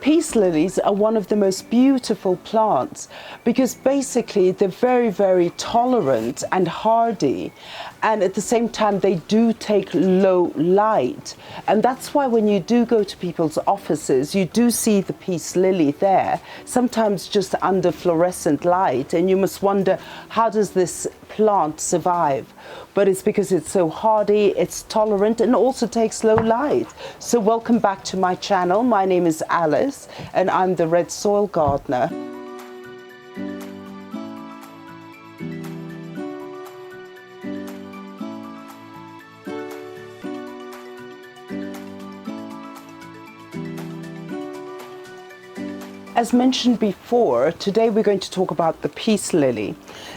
peace lilies are one of the most beautiful plants because basically they're very, very tolerant and hardy, and at the same time they do take low light. And that's why when you do go to people's offices, you do see the peace lily there, sometimes just under fluorescent light, and you must wonder, how does this plant survive? But it's because it's so hardy, it's tolerant, and also takes low light. So welcome back to my channel. My name is Alice and I'm the red soil gardener. As mentioned before, today we're going to talk about the peace lily.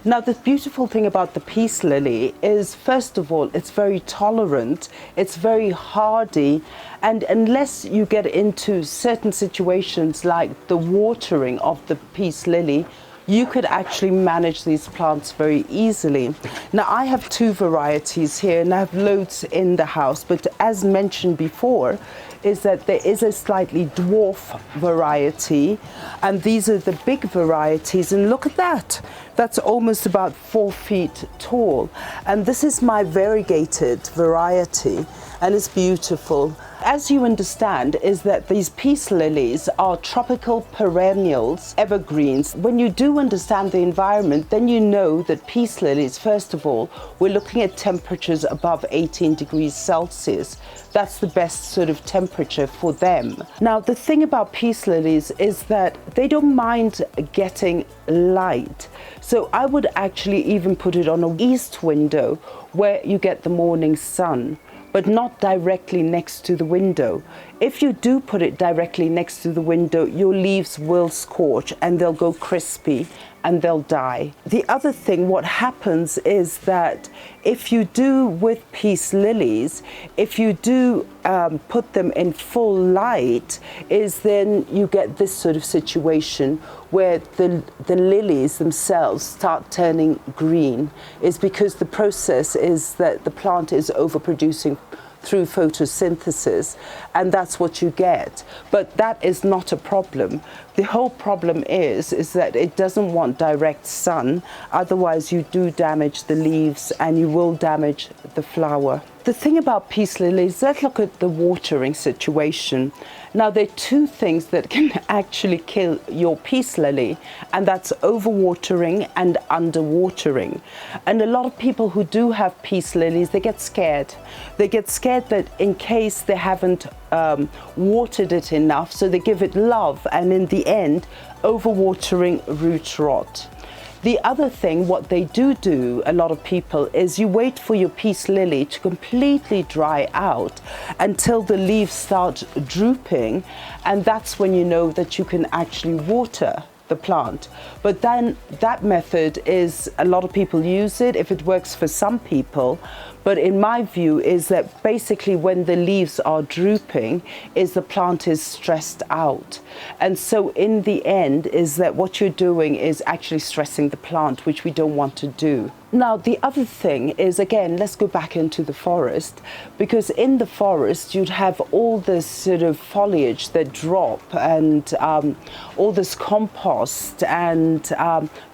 Now, the beautiful thing about the peace lily is, first of all, it's very tolerant, it's very hardy, and unless you get into certain situations like the watering of the peace lily, you could actually manage these plants very easily. Now, I have two varieties here and I have loads in the house, but as mentioned before, is that there is a slightly dwarf variety, and these are the big varieties, and look at that. That's almost about 4 feet tall. And this is my variegated variety, and it's beautiful. As you understand, is that these peace lilies are tropical perennials, evergreens. When you do understand the environment, then you know that peace lilies, first of all, we're looking at temperatures above 18 degrees Celsius. That's the best sort of temperature for them. Now, the thing about peace lilies is that they don't mind getting light. So I would actually even put it on an east window where you get the morning sun, but not directly next to the window. If you do put it directly next to the window, your leaves will scorch and they'll go crispy and they'll die. The other thing, what happens is that if you do with peace lilies, if you do put them in full light, is then you get this sort of situation where the lilies themselves start turning green. Is because the process is that the plant is overproducing through photosynthesis, and that's what you get. But that is not a problem. The whole problem is that it doesn't want direct sun, otherwise you do damage the leaves and you will damage the flower. The thing about peace lilies, let's look at the watering situation. Now, there are two things that can actually kill your peace lily, and that's overwatering and underwatering. And a lot of people who do have peace lilies, they get scared. They get scared that in case they haven't watered it enough, so they give it love, and in the end, overwatering, root rot. The other thing, what they do, a lot of people, is you wait for your peace lily to completely dry out until the leaves start drooping, and that's when you know that you can actually water the plant. But then that method is, a lot of people use it if it works for some people, but in my view is that basically when the leaves are drooping is the plant is stressed out, and so in the end is that what you're doing is actually stressing the plant, which we don't want to do. Now, the other thing is, again, let's go back into the forest, because in the forest you'd have all this sort of foliage that drop, and all this compost, and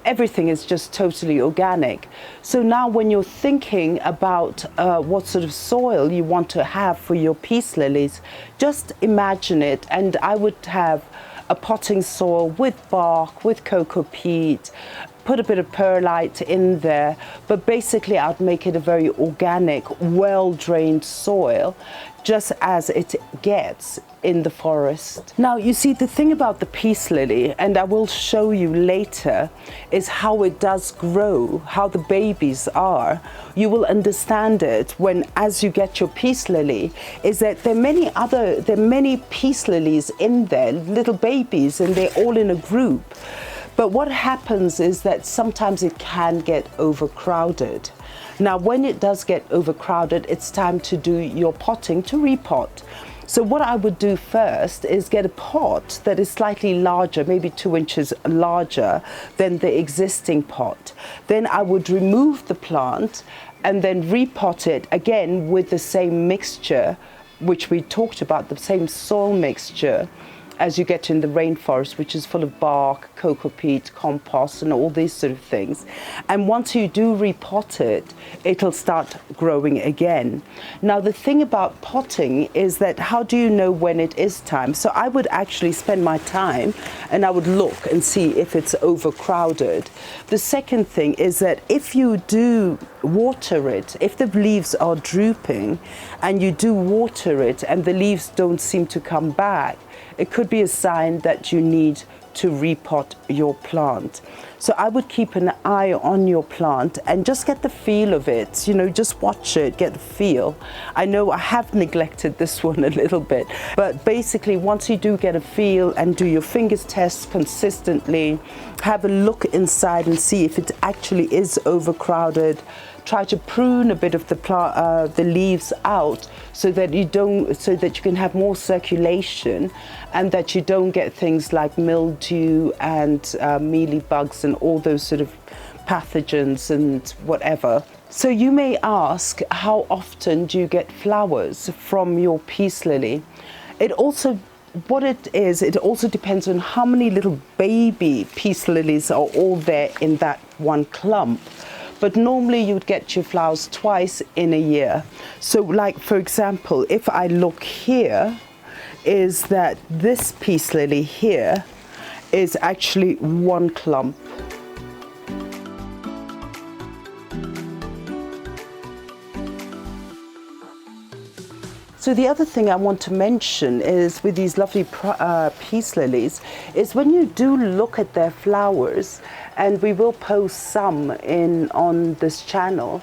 everything is just totally organic. So now when you're thinking about what sort of soil you want to have for your peace lilies, just imagine it, and I would have a potting soil with bark, with cocoa peat, put a bit of perlite in there, but basically I'd make it a very organic, well-drained soil, just as it gets in the forest. Now, you see, the thing about the peace lily, and I will show you later, is how it does grow, how the babies are. You will understand it when, as you get your peace lily, is that there are many peace lilies in there, little babies, and they're all in a group. But what happens is that sometimes it can get overcrowded. Now, when it does get overcrowded, it's time to do your potting, to repot. So what I would do first is get a pot that is slightly larger, maybe 2 inches larger than the existing pot. Then I would remove the plant and then repot it again with the same mixture, which we talked about, the same soil mixture. as you get in the rainforest, which is full of bark, cocoa peat, compost, and all these sort of things. And once you do repot it, it'll start growing again. Now, the thing about potting is that how do you know when it is time? So I would actually spend my time and I would look and see if it's overcrowded. The second thing is that if you do water it, if the leaves are drooping and you do water it and the leaves don't seem to come back, it could be a sign that you need to repot your plant. So I would keep an eye on your plant and just get the feel of it, you know, just watch it, get the feel. I know I have neglected this one a little bit, but basically once you do get a feel and do your fingers tests consistently, have a look inside and see if it actually is overcrowded. Try to prune a bit of the leaves out so that you can have more circulation and that you don't get things like mildew and mealybugs and all those sort of pathogens and whatever. So you may ask, how often do you get flowers from your peace lily? It also depends on how many little baby peace lilies are all there in that one clump. But normally you would get your flowers twice in a year. So like, for example, if I look here, is that this peace lily here is actually one clump. So the other thing I want to mention is with these lovely peace lilies is when you do look at their flowers, and we will post some on this channel,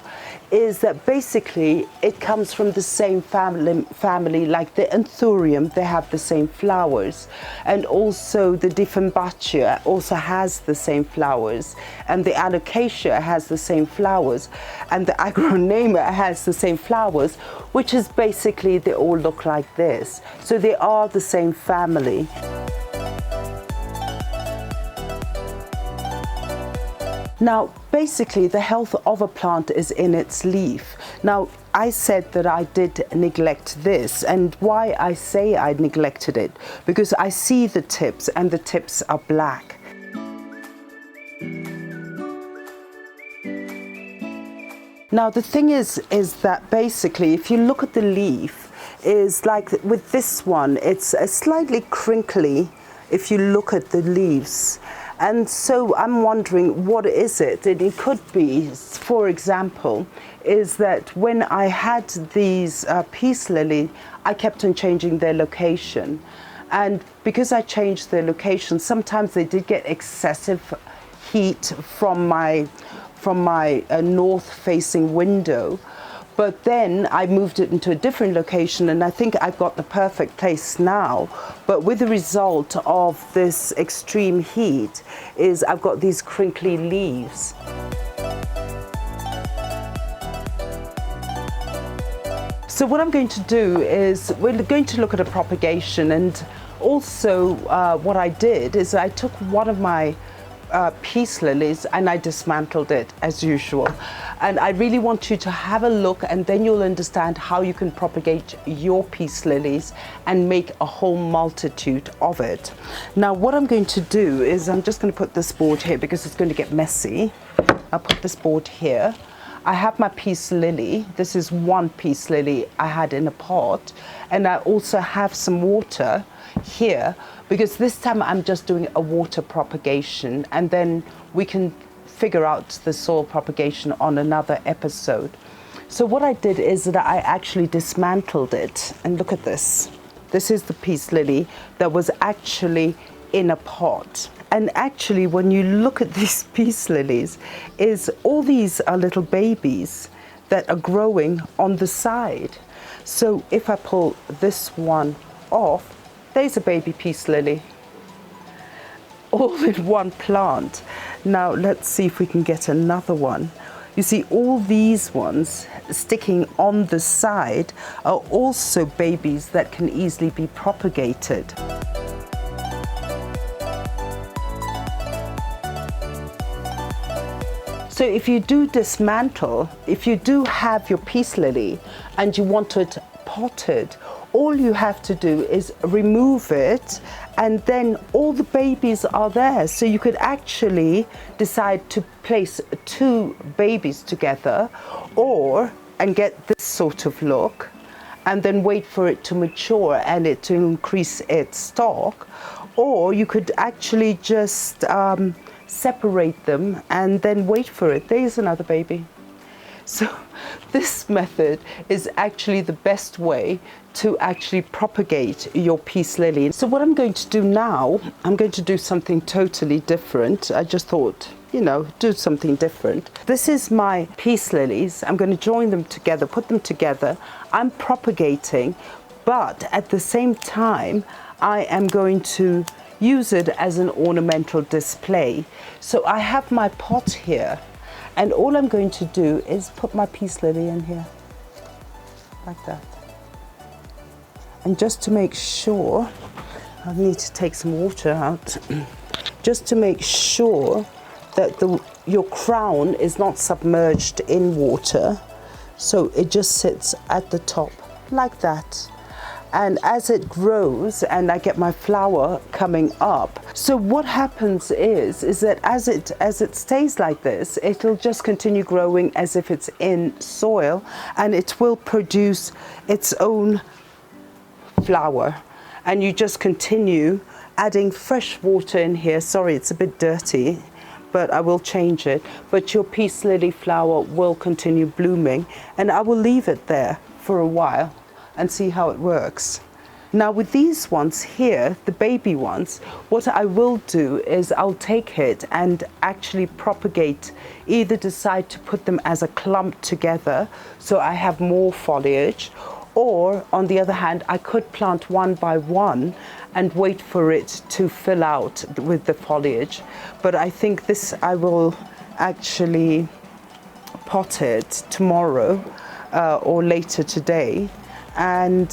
is that basically it comes from the same family like the Anthurium. They have the same flowers, and also the Dieffenbachia also has the same flowers, and the Alocasia has the same flowers, and the Agronema has the same flowers, which is basically they all look like this. So they are the same family. Now, basically, the health of a plant is in its leaf. Now, I said that I did neglect this, and why I say I neglected it, because I see the tips, and the tips are black. Now, the thing is that basically, if you look at the leaf, is like with this one, it's slightly crinkly if you look at the leaves. And so I'm wondering, what is it? And it could be, for example, is that when I had these peace lily, I kept on changing their location. And because I changed their location, sometimes they did get excessive heat from my north-facing window. But then I moved it into a different location, and I think I've got the perfect place now. But with the result of this extreme heat is I've got these crinkly leaves. So what I'm going to do is we're going to look at a propagation, and also what I did is I took one of my peace lilies and I dismantled it as usual. And I really want you to have a look, and then you'll understand how you can propagate your peace lilies and make a whole multitude of it. Now what I'm going to do is I'm just going to put this board here because it's going to get messy. I'll put this board here. I have my peace lily. This is one peace lily I had in a pot, and I also have some water here because this time I'm just doing a water propagation, and then we can figure out the soil propagation on another episode. So what I did is that I actually dismantled it, and look at this. This is the peace lily that was actually in a pot. And actually when you look at these peace lilies, is all these are little babies that are growing on the side. So if I pull this one off, there's a baby peace lily, all in one plant. Now let's see if we can get another one. You see all these ones sticking on the side are also babies that can easily be propagated. So if you do dismantle, if you do have your peace lily and you want it potted, all you have to do is remove it, and then all the babies are there. So you could actually decide to place 2 babies together, and get this sort of look, and then wait for it to mature and it to increase its stock. Or you could actually just separate them and then wait for it. There's another baby. So this method is actually the best way to actually propagate your peace lily. So what I'm going to do now, I'm going to do something totally different. I just thought, you know, do something different. This is my peace lilies. I'm going to join them together, put them together. I'm propagating, but at the same time, I am going to use it as an ornamental display. So I have my pot here, and all I'm going to do is put my peace lily in here, like that. And just to make sure, I need to take some water out, just to make sure that your crown is not submerged in water. So it just sits at the top, like that. And as it grows and I get my flower coming up, so what happens is that as it stays like this, it'll just continue growing as if it's in soil, and it will produce its own flower. And you just continue adding fresh water in here. Sorry, it's a bit dirty, but I will change it. But your peace lily flower will continue blooming, and I will leave it there for a while and see how it works. Now with these ones here, the baby ones, what I will do is I'll take it and actually propagate, either decide to put them as a clump together so I have more foliage, or on the other hand, I could plant one by one and wait for it to fill out with the foliage. But I think this, I will actually pot it tomorrow or later today. And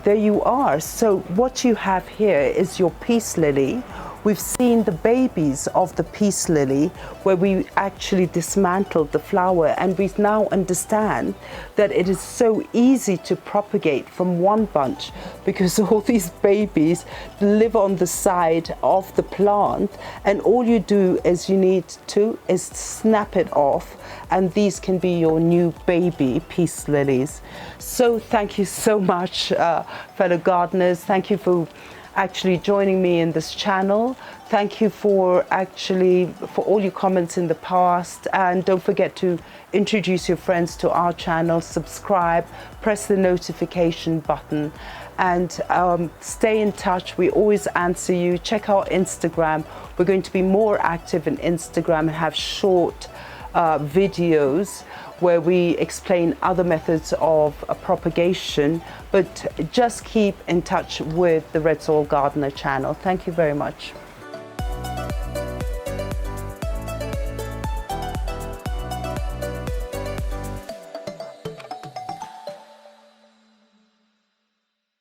there you are. So what you have here is your peace lily. We've seen the babies of the peace lily where we actually dismantled the flower, and we now understand that it is so easy to propagate from one bunch because all these babies live on the side of the plant, and all you do is is snap it off, and these can be your new baby peace lilies. So thank you so much, fellow gardeners. Thank you for actually joining me in this channel. Thank you for all your comments in the past, and don't forget to introduce your friends to our channel, subscribe, press the notification button, and stay in touch. We always answer you. Check our Instagram. We're going to be more active in Instagram and have short videos where we explain other methods of propagation, but just keep in touch with the Red Soil Gardener channel. Thank you very much.